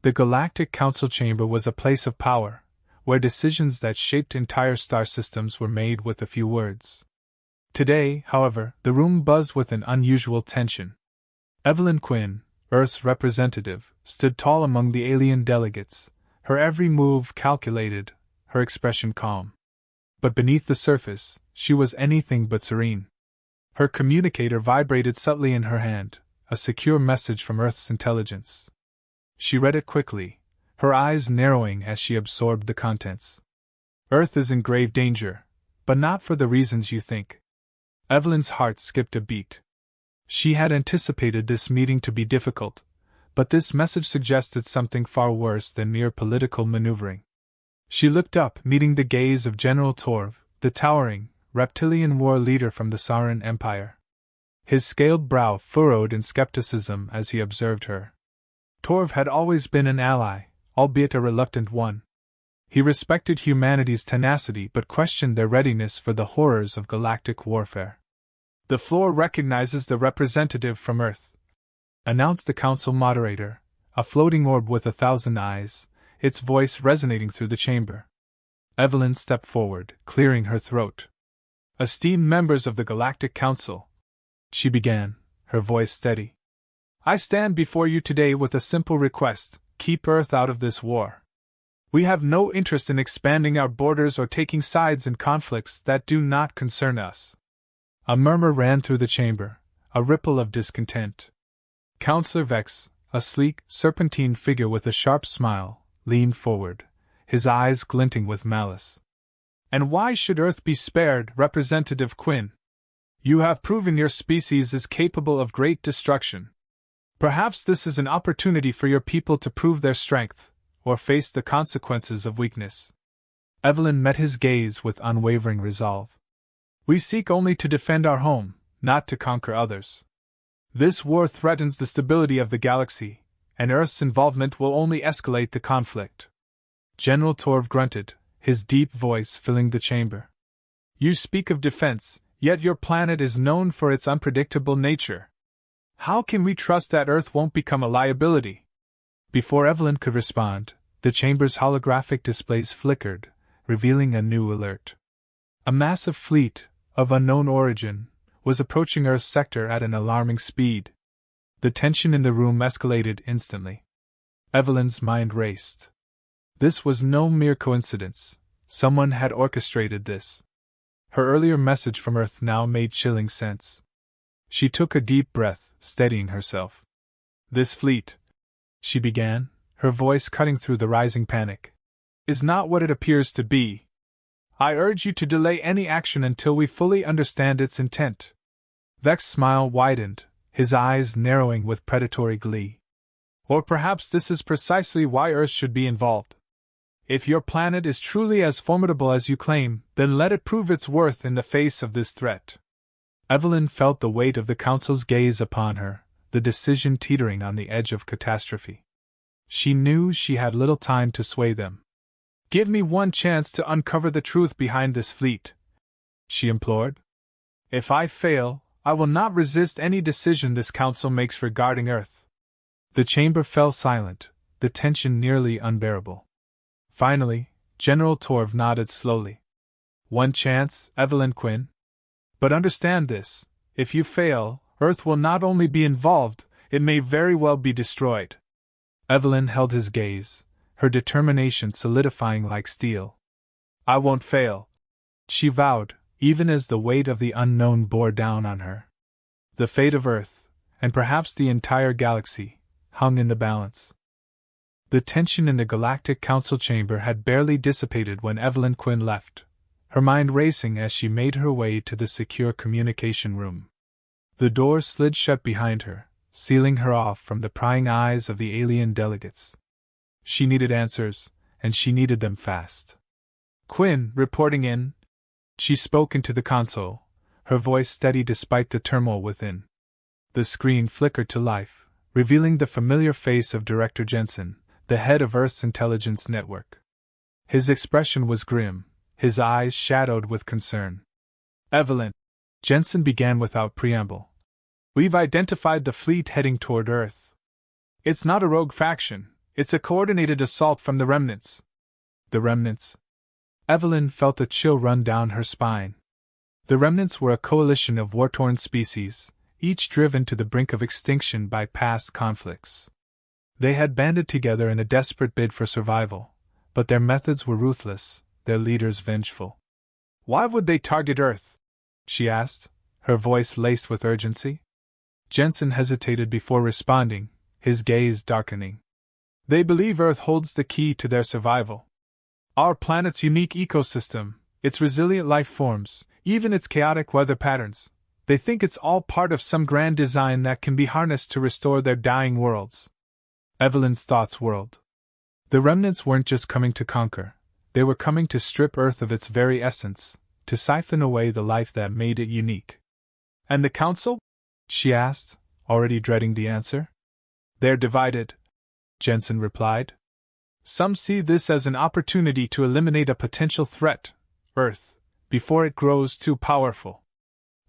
The Galactic Council chamber was a place of power, where decisions that shaped entire star systems were made with a few words. Today, however, the room buzzed with an unusual tension. Evelyn Quinn, Earth's representative, stood tall among the alien delegates, her every move calculated, her expression calm. But beneath the surface, she was anything but serene. Her communicator vibrated subtly in her hand, a secure message from Earth's intelligence. She read it quickly, her eyes narrowing as she absorbed the contents. Earth is in grave danger, but not for the reasons you think. Evelyn's heart skipped a beat. She had anticipated this meeting to be difficult, but this message suggested something far worse than mere political maneuvering. She looked up, meeting the gaze of General Torv, the towering, reptilian war leader from the Saran Empire. His scaled brow furrowed in skepticism as he observed her. Torv had always been an ally, albeit a reluctant one. He respected humanity's tenacity but questioned their readiness for the horrors of galactic warfare. "The floor recognizes the representative from Earth," announced the council moderator, a floating orb with 1,000 eyes, its voice resonating through the chamber. Evelyn stepped forward, clearing her throat. "Esteemed members of the Galactic Council," she began, her voice steady. "I stand before you today with a simple request: keep Earth out of this war. We have no interest in expanding our borders or taking sides in conflicts that do not concern us." A murmur ran through the chamber, a ripple of discontent. Councillor Vex, a sleek, serpentine figure with a sharp smile, leaned forward, his eyes glinting with malice. "And why should Earth be spared, Representative Quinn? You have proven your species is capable of great destruction. Perhaps this is an opportunity for your people to prove their strength, or face the consequences of weakness." Evelyn met his gaze with unwavering resolve. "We seek only to defend our home, not to conquer others. This war threatens the stability of the galaxy, and Earth's involvement will only escalate the conflict." General Torv grunted, his deep voice filling the chamber. "You speak of defense, yet your planet is known for its unpredictable nature. How can we trust that Earth won't become a liability?" Before Evelyn could respond, the chamber's holographic displays flickered, revealing a new alert. A massive fleet, of unknown origin, was approaching Earth's sector at an alarming speed. The tension in the room escalated instantly. Evelyn's mind raced. This was no mere coincidence. Someone had orchestrated this. Her earlier message from Earth now made chilling sense. She took a deep breath, steadying herself. "This fleet," she began, her voice cutting through the rising panic, "is not what it appears to be. I urge you to delay any action until we fully understand its intent." Vex's smile widened, his eyes narrowing with predatory glee. "Or perhaps this is precisely why Earth should be involved. If your planet is truly as formidable as you claim, then let it prove its worth in the face of this threat." Evelyn felt the weight of the Council's gaze upon her, the decision teetering on the edge of catastrophe. She knew she had little time to sway them. "Give me one chance to uncover the truth behind this fleet," she implored. "If I fail, I will not resist any decision this council makes regarding Earth." The chamber fell silent, the tension nearly unbearable. Finally, General Torv nodded slowly. "One chance, Evelyn Quinn? But understand this: if you fail, Earth will not only be involved, it may very well be destroyed." Evelyn held his gaze, her determination solidifying like steel. "I won't fail," she vowed, even as the weight of the unknown bore down on her. The fate of Earth, and perhaps the entire galaxy, hung in the balance. The tension in the Galactic Council chamber had barely dissipated when Evelyn Quinn left, her mind racing as she made her way to the secure communication room. The door slid shut behind her, sealing her off from the prying eyes of the alien delegates. She needed answers, and she needed them fast. "Quinn, reporting in." She spoke into the console, her voice steady despite the turmoil within. The screen flickered to life, revealing the familiar face of Director Jensen, the head of Earth's intelligence network. His expression was grim, his eyes shadowed with concern. "Evelyn," Jensen began without preamble, "we've identified the fleet heading toward Earth. It's not a rogue faction, It's a coordinated assault from the remnants. The remnants? Evelyn felt a chill run down her spine. The remnants were a coalition of war-torn species, each driven to the brink of extinction by past conflicts. They had banded together in a desperate bid for survival, but their methods were ruthless, their leaders vengeful. Why would they target Earth? She asked, her voice laced with urgency. Jensen hesitated before responding, his gaze darkening. They believe Earth holds the key to their survival. Our planet's unique ecosystem, its resilient life forms, even its chaotic weather patterns. They think it's all part of some grand design that can be harnessed to restore their dying worlds. Evelyn's thoughts whirled. The remnants weren't just coming to conquer, they were coming to strip Earth of its very essence, to siphon away the life that made it unique. And the Council? She asked, already dreading the answer. They're divided, Jensen replied. Some see this as an opportunity to eliminate a potential threat, Earth, before it grows too powerful.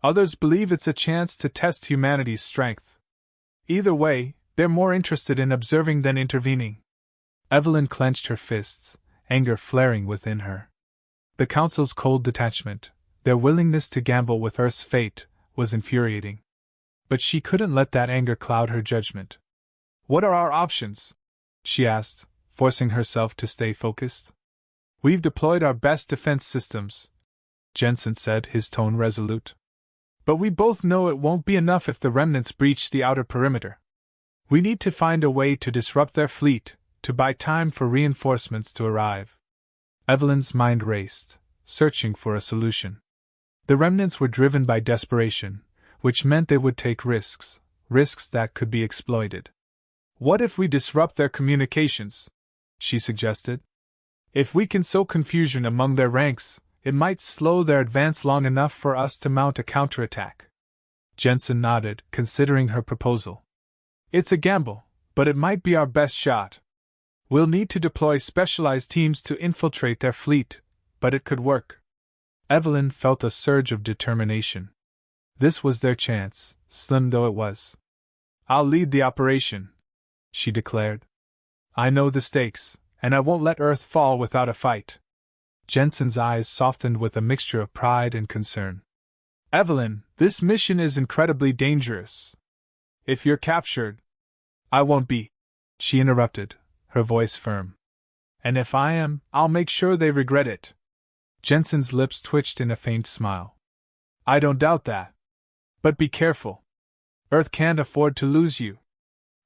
Others believe it's a chance to test humanity's strength. Either way, they're more interested in observing than intervening. Evelyn clenched her fists, anger flaring within her. The Council's cold detachment, their willingness to gamble with Earth's fate, was infuriating. But she couldn't let that anger cloud her judgment. What are our options? She asked, forcing herself to stay focused. We've deployed our best defense systems, Jensen said, his tone resolute. But we both know it won't be enough if the remnants breach the outer perimeter. We need to find a way to disrupt their fleet, to buy time for reinforcements to arrive. Evelyn's mind raced, searching for a solution. The remnants were driven by desperation, which meant they would take risks that could be exploited. What if we disrupt their communications? She suggested. If we can sow confusion among their ranks, it might slow their advance long enough for us to mount a counterattack. Jensen nodded, considering her proposal. It's a gamble, but it might be our best shot. We'll need to deploy specialized teams to infiltrate their fleet, but it could work. Evelyn felt a surge of determination. This was their chance, slim though it was. I'll lead the operation, she declared. I know the stakes, and I won't let Earth fall without a fight. Jensen's eyes softened with a mixture of pride and concern. Evelyn, this mission is incredibly dangerous. If you're captured, I won't be, she interrupted, her voice firm. And if I am, I'll make sure they regret it. Jensen's lips twitched in a faint smile. I don't doubt that. But be careful. Earth can't afford to lose you.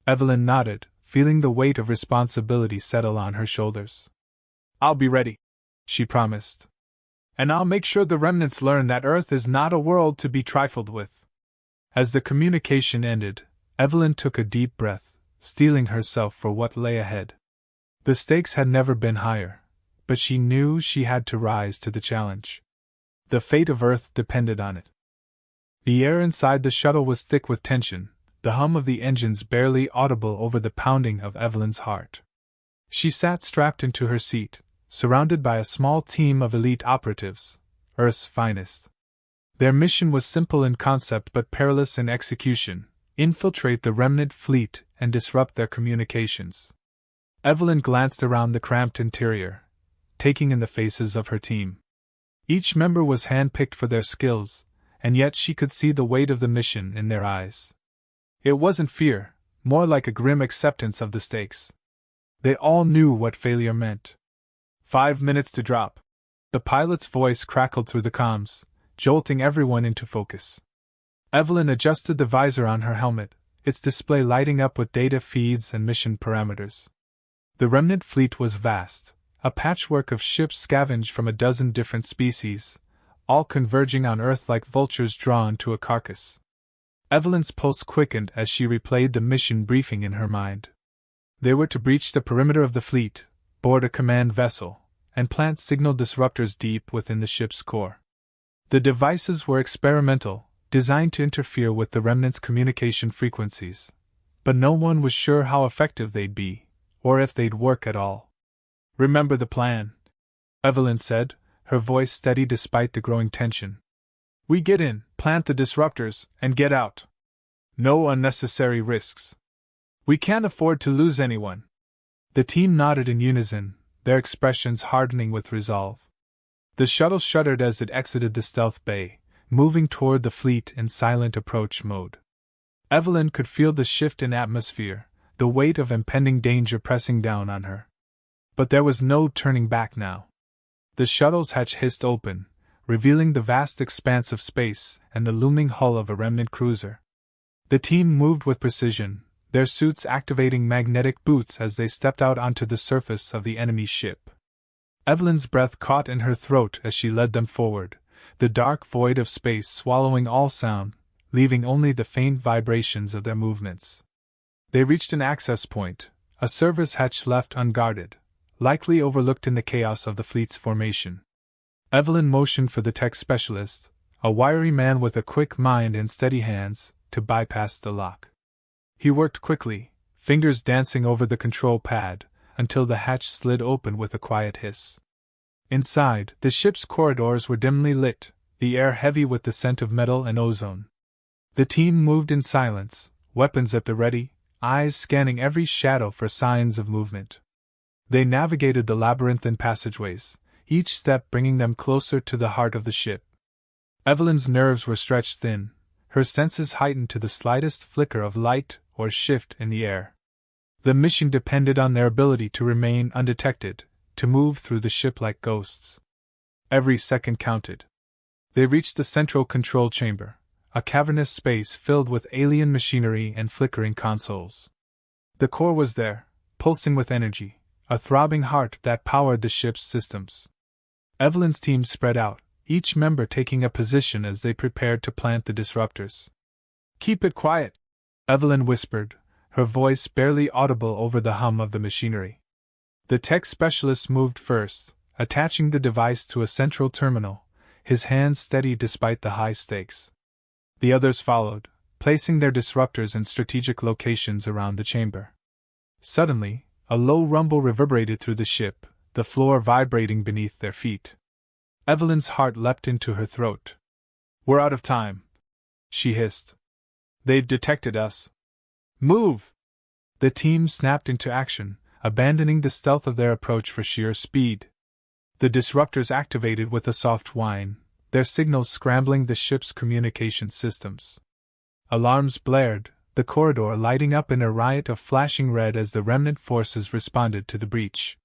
Evelyn nodded, feeling the weight of responsibility settle on her shoulders. I'll be ready, she promised. And I'll make sure the remnants learn that Earth is not a world to be trifled with. As the communication ended, Evelyn took a deep breath, steeling herself for what lay ahead. The stakes had never been higher, but she knew she had to rise to the challenge. The fate of Earth depended on it. The air inside the shuttle was thick with tension, the hum of the engines barely audible over the pounding of Evelyn's heart. She sat strapped into her seat, surrounded by a small team of elite operatives, Earth's finest. Their mission was simple in concept but perilous in execution: infiltrate the remnant fleet and disrupt their communications. Evelyn glanced around the cramped interior, taking in the faces of her team. Each member was handpicked for their skills, and yet she could see the weight of the mission in their eyes. It wasn't fear, more like a grim acceptance of the stakes. They all knew what failure meant. 5 minutes to drop. The pilot's voice crackled through the comms, jolting everyone into focus. Evelyn adjusted the visor on her helmet, its display lighting up with data feeds and mission parameters. The remnant fleet was vast, a patchwork of ships scavenged from a dozen different species, all converging on Earth like vultures drawn to a carcass. Evelyn's pulse quickened as she replayed the mission briefing in her mind. They were to breach the perimeter of the fleet, board a command vessel, and plant signal disruptors deep within the ship's core. The devices were experimental, designed to interfere with the remnant's communication frequencies, but no one was sure how effective they'd be, or if they'd work at all. Remember the plan, Evelyn said, her voice steady despite the growing tension. We get in, plant the disruptors, and get out. No unnecessary risks. We can't afford to lose anyone. The team nodded in unison, their expressions hardening with resolve. The shuttle shuddered as it exited the stealth bay, moving toward the fleet in silent approach mode. Evelyn could feel the shift in atmosphere, the weight of impending danger pressing down on her. But there was no turning back now. The shuttle's hatch hissed open, revealing the vast expanse of space and the looming hull of a remnant cruiser. The team moved with precision, their suits activating magnetic boots as they stepped out onto the surface of the enemy ship. Evelyn's breath caught in her throat as she led them forward, the dark void of space swallowing all sound, leaving only the faint vibrations of their movements. They reached an access point, a service hatch left unguarded, likely overlooked in the chaos of the fleet's formation. Evelyn motioned for the tech specialist, a wiry man with a quick mind and steady hands, to bypass the lock. He worked quickly, fingers dancing over the control pad, until the hatch slid open with a quiet hiss. Inside, the ship's corridors were dimly lit, the air heavy with the scent of metal and ozone. The team moved in silence, weapons at the ready, eyes scanning every shadow for signs of movement. They navigated the labyrinthine passageways, each step bringing them closer to the heart of the ship. Evelyn's nerves were stretched thin, her senses heightened to the slightest flicker of light or shift in the air. The mission depended on their ability to remain undetected, to move through the ship like ghosts. Every second counted. They reached the central control chamber, a cavernous space filled with alien machinery and flickering consoles. The core was there, pulsing with energy, a throbbing heart that powered the ship's systems. Evelyn's team spread out, each member taking a position as they prepared to plant the disruptors. "Keep it quiet," Evelyn whispered, her voice barely audible over the hum of the machinery. The tech specialist moved first, attaching the device to a central terminal, his hands steady despite the high stakes. The others followed, placing their disruptors in strategic locations around the chamber. Suddenly, a low rumble reverberated through the ship, the floor vibrating beneath their feet. Evelyn's heart leapt into her throat. "We're out of time," she hissed. "They've detected us. Move!" The team snapped into action, abandoning the stealth of their approach for sheer speed. The disruptors activated with a soft whine, their signals scrambling the ship's communication systems. Alarms blared, the corridor lighting up in a riot of flashing red as the remnant forces responded to the breach.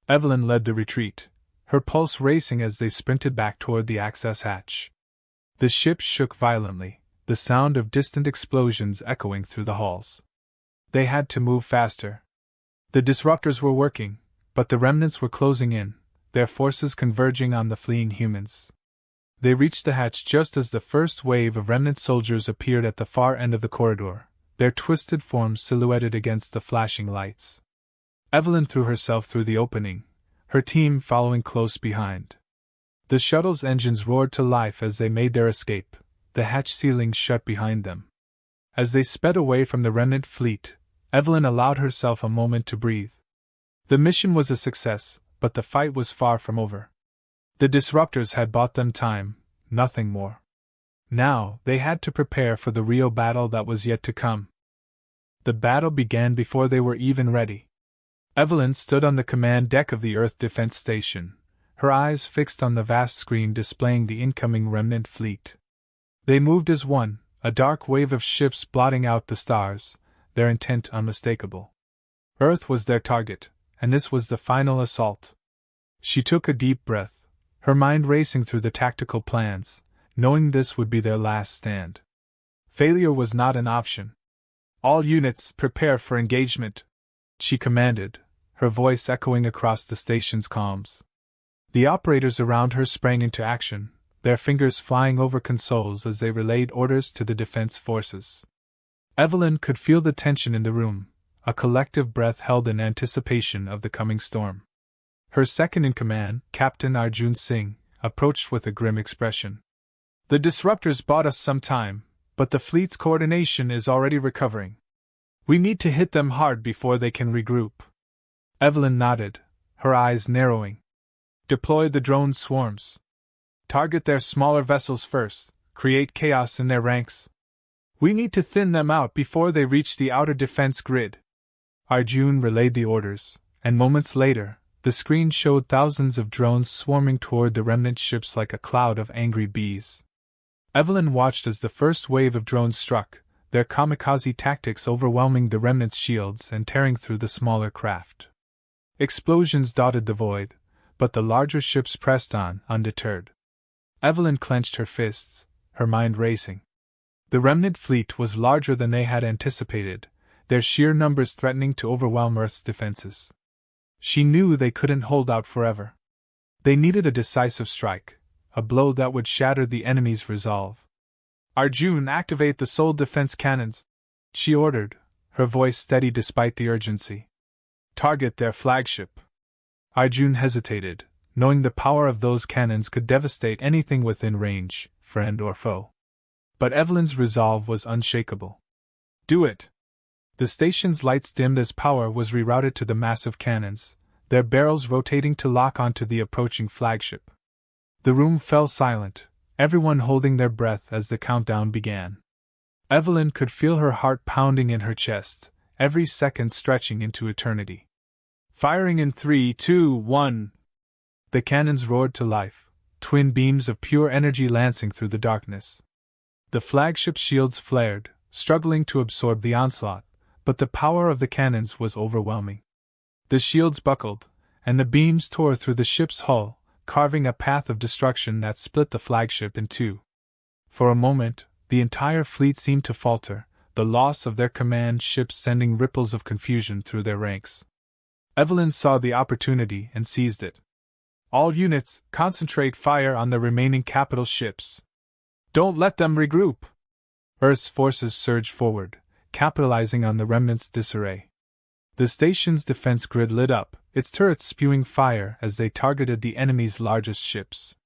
Evelyn led the retreat, her pulse racing as they sprinted back toward the access hatch. The ship shook violently, the sound of distant explosions echoing through the halls. They had to move faster. The disruptors were working, but the remnants were closing in, their forces converging on the fleeing humans. They reached the hatch just as the first wave of remnant soldiers appeared at the far end of the corridor, their twisted forms silhouetted against the flashing lights. Evelyn threw herself through the opening, her team following close behind. The shuttle's engines roared to life as they made their escape, the hatch ceiling shut behind them. As they sped away from the remnant fleet, Evelyn allowed herself a moment to breathe. The mission was a success, but the fight was far from over. The disruptors had bought them time, nothing more. Now, they had to prepare for the real battle that was yet to come. The battle began before they were even ready. Evelyn stood on the command deck of the Earth Defense Station, her eyes fixed on the vast screen displaying the incoming remnant fleet. They moved as one, a dark wave of ships blotting out the stars, their intent unmistakable. Earth was their target, and this was the final assault. She took a deep breath, her mind racing through the tactical plans, knowing this would be their last stand. Failure was not an option. "All units, prepare for engagement," she commanded, her voice echoing across the station's comms. The operators around her sprang into action, their fingers flying over consoles as they relayed orders to the defense forces. Evelyn could feel the tension in the room, a collective breath held in anticipation of the coming storm. Her second-in-command, Captain Arjun Singh, approached with a grim expression. "The disruptors bought us some time, but the fleet's coordination is already recovering. We need to hit them hard before they can regroup." Evelyn nodded, her eyes narrowing. "Deploy the drone swarms. Target their smaller vessels first, create chaos in their ranks. We need to thin them out before they reach the outer defense grid." Arjun relayed the orders, and moments later, the screen showed thousands of drones swarming toward the remnant ships like a cloud of angry bees. Evelyn watched as the first wave of drones struck, their kamikaze tactics overwhelming the remnant's shields and tearing through the smaller craft. Explosions dotted the void, but the larger ships pressed on, undeterred. Evelyn clenched her fists, her mind racing. The remnant fleet was larger than they had anticipated, their sheer numbers threatening to overwhelm Earth's defenses. She knew they couldn't hold out forever. They needed a decisive strike, a blow that would shatter the enemy's resolve. Arjun, activate the soul defense cannons, she ordered, her voice steady despite the urgency. Target their flagship. Arjun hesitated, knowing the power of those cannons could devastate anything within range, friend or foe. But Evelyn's resolve was unshakable. Do it! The station's lights dimmed as power was rerouted to the massive cannons, their barrels rotating to lock onto the approaching flagship. The room fell silent, everyone holding their breath as the countdown began. Evelyn could feel her heart pounding in her chest, every second stretching into eternity. Firing in 3, 2, 1. The cannons roared to life, twin beams of pure energy lancing through the darkness. The flagship's shields flared, struggling to absorb the onslaught, but the power of the cannons was overwhelming. The shields buckled, and the beams tore through the ship's hull, carving a path of destruction that split the flagship in two. For a moment, the entire fleet seemed to falter, the loss of their command ships sending ripples of confusion through their ranks. Evelyn saw the opportunity and seized it. All units, concentrate fire on the remaining capital ships. Don't let them regroup. Earth's forces surged forward, capitalizing on the remnants' disarray. The station's defense grid lit up, its turrets spewing fire as they targeted the enemy's largest ships.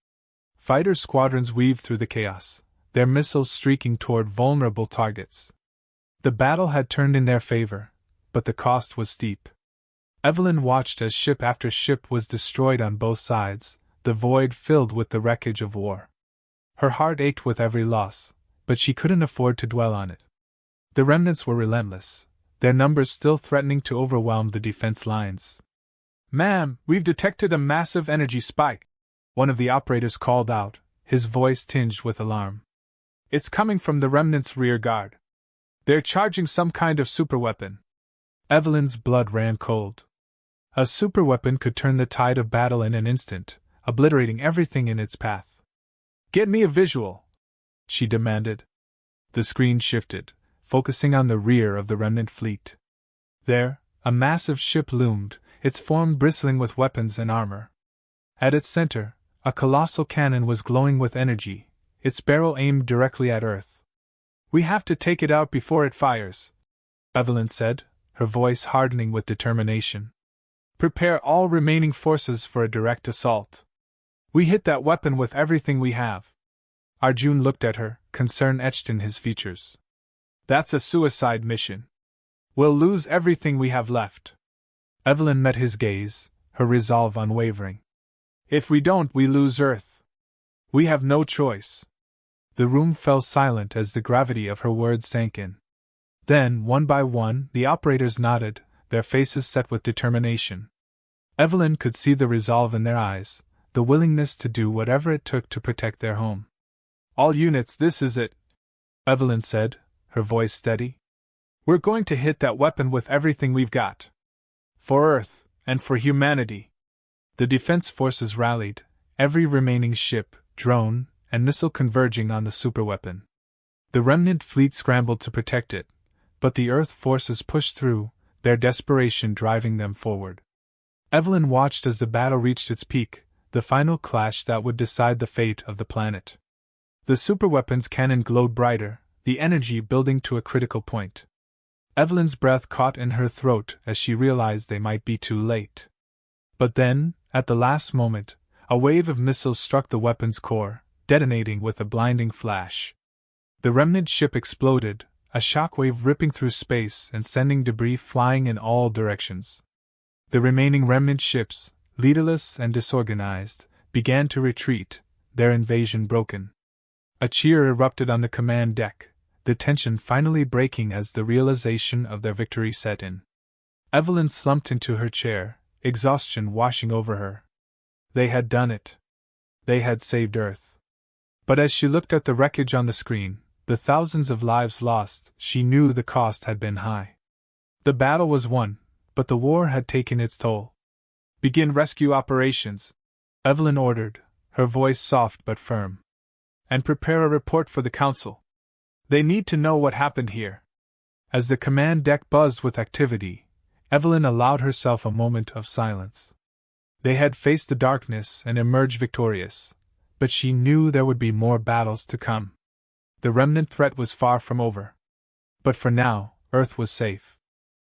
Fighter squadrons weaved through the chaos, their missiles streaking toward vulnerable targets. The battle had turned in their favor, but the cost was steep. Evelyn watched as ship after ship was destroyed on both sides, the void filled with the wreckage of war. Her heart ached with every loss, but she couldn't afford to dwell on it. The remnants were relentless, their numbers still threatening to overwhelm the defense lines. "Ma'am, we've detected a massive energy spike," one of the operators called out, his voice tinged with alarm. "It's coming from the remnants' rear guard. They're charging some kind of superweapon." Evelyn's blood ran cold. A superweapon could turn the tide of battle in an instant, obliterating everything in its path. "Get me a visual," she demanded. The screen shifted, focusing on the rear of the remnant fleet. There, a massive ship loomed, its form bristling with weapons and armor. At its center, a colossal cannon was glowing with energy, its barrel aimed directly at Earth. "We have to take it out before it fires," Evelyn said, her voice hardening with determination. "Prepare all remaining forces for a direct assault. We hit that weapon with everything we have." Arjun looked at her, concern etched in his features. "That's a suicide mission. We'll lose everything we have left." Evelyn met his gaze, her resolve unwavering. "If we don't, we lose Earth. We have no choice." The room fell silent as the gravity of her words sank in. Then, one by one, the operators nodded, their faces set with determination. Evelyn could see the resolve in their eyes, the willingness to do whatever it took to protect their home. "All units, this is it," Evelyn said, her voice steady. "We're going to hit that weapon with everything we've got. For Earth, and for humanity." The defense forces rallied, every remaining ship, drone, and missile converging on the superweapon. The remnant fleet scrambled to protect it, but the Earth forces pushed through, their desperation driving them forward. Evelyn watched as the battle reached its peak, the final clash that would decide the fate of the planet. The superweapon's cannon glowed brighter, the energy building to a critical point. Evelyn's breath caught in her throat as she realized they might be too late. But then, at the last moment, a wave of missiles struck the weapon's core, detonating with a blinding flash. The remnant ship exploded, a shockwave ripping through space and sending debris flying in all directions. The remaining remnant ships, leaderless and disorganized, began to retreat, their invasion broken. A cheer erupted on the command deck, the tension finally breaking as the realization of their victory set in. Evelyn slumped into her chair, exhaustion washing over her. They had done it. They had saved Earth. But as she looked at the wreckage on the screen, the thousands of lives lost, she knew the cost had been high. The battle was won, but the war had taken its toll. "Begin rescue operations," Evelyn ordered, her voice soft but firm. "And prepare a report for the Council. They need to know what happened here." As the command deck buzzed with activity, Evelyn allowed herself a moment of silence. They had faced the darkness and emerged victorious, but she knew there would be more battles to come. The remnant threat was far from over. But for now, Earth was safe.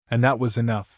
And that was enough.